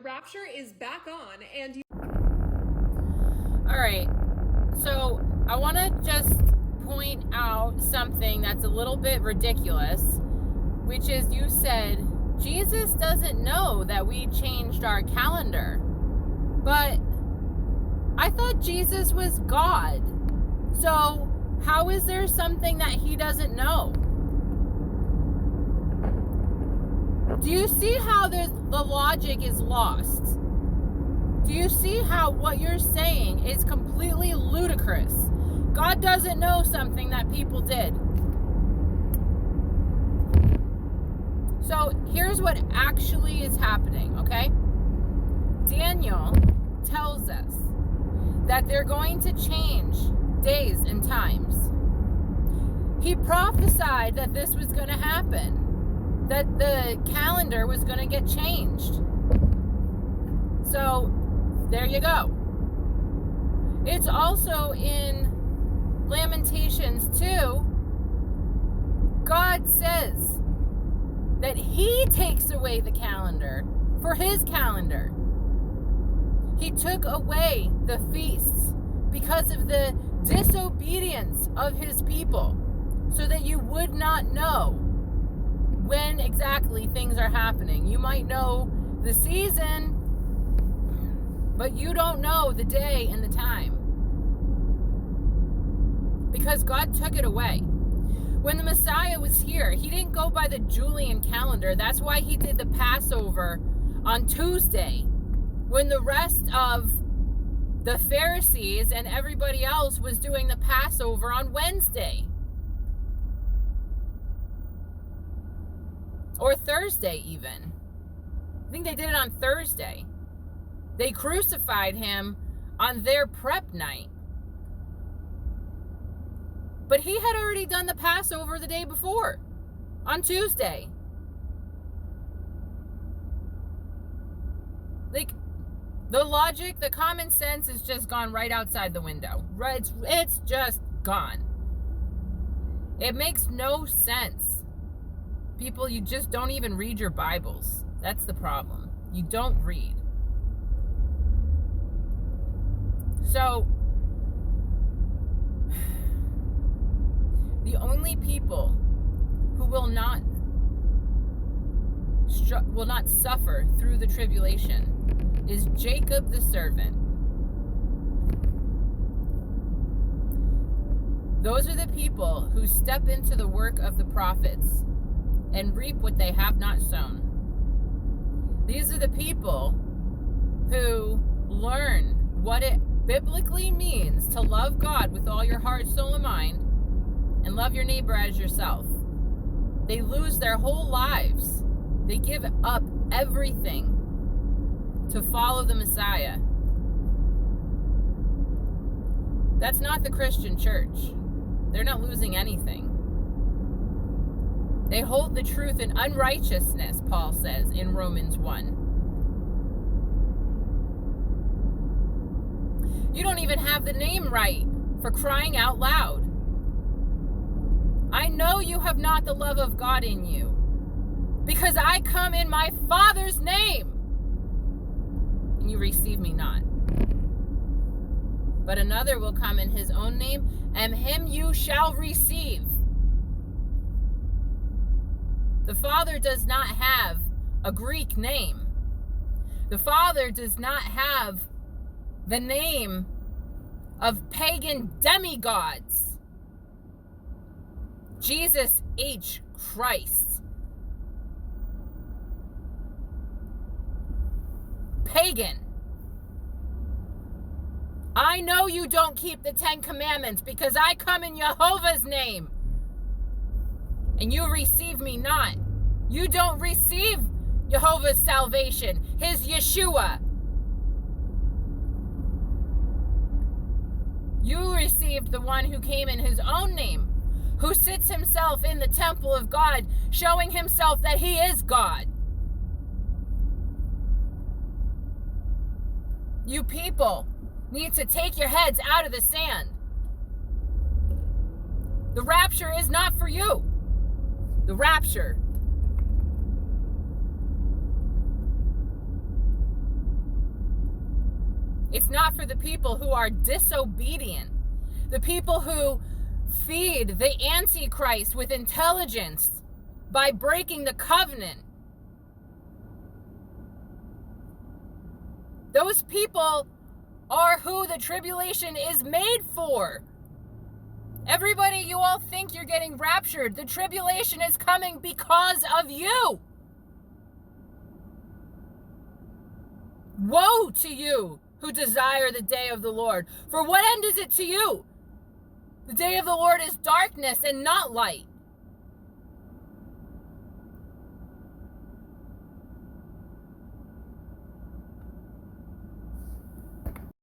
Rapture is back on, and all right, so I want to just point out something that's a little bit ridiculous, which is you said Jesus doesn't know that we changed our calendar, but I thought Jesus was God, so how is there something that he doesn't know? Do you see how the logic is lost? Do you see how what you're saying is completely ludicrous? God doesn't know something that people did. So here's what actually is happening, okay? Daniel tells us that they're going to change days and times. He prophesied that this was going to happen, that the calendar was going to get changed. So there you go. It's also in Lamentations 2. God says that he takes away the calendar for his calendar. He took away the feasts because of the disobedience of his people, so that you would not know when exactly things are happening. You might know the season, but you don't know the day and the time, because God took it away. When the Messiah was here, he didn't go by the Julian calendar. That's why he did the Passover on Tuesday, when the rest of the Pharisees and everybody else was doing the Passover on Wednesday or Thursday even. I think they did it on Thursday. They crucified him on their prep night. But he had already done the Passover the day before, on Tuesday. Like, the logic, the common sense has just gone right outside the window. It's just gone. It makes no sense. People, you just don't even read your Bibles. That's the problem. You don't read. So, the only people who will not suffer through the tribulation is Jacob the servant. Those are the people who step into the work of the prophets and reap what they have not sown. These are the people who learn what it biblically means to love God with all your heart, soul, and mind, and love your neighbor as yourself. They lose their whole lives. They give up everything to follow the Messiah. That's not the Christian church. They're not losing anything. They hold the truth in unrighteousness, Paul says in Romans 1. You don't even have the name right, for crying out loud. I know you have not the love of God in you, because I come in my Father's name, and you receive me not. But another will come in his own name, and him you shall receive. The Father does not have a Greek name. The Father does not have the name of pagan demigods. Jesus H. Christ. Pagan. I know you don't keep the 10 Commandments, because I come in Jehovah's name, and you receive me not. You don't receive Jehovah's salvation, his Yeshua. You received the one who came in his own name, who sits himself in the temple of God, showing himself that he is God. You people need to take your heads out of the sand. The rapture is not for you. The rapture It's not for the people who are disobedient, the people who feed the Antichrist with intelligence by breaking the covenant. Those people are who the tribulation is made for. Everybody, you all think you're getting raptured. The tribulation is coming because of you. Woe to you who desire the day of the Lord. For what end is it to you? The day of the Lord is darkness and not light.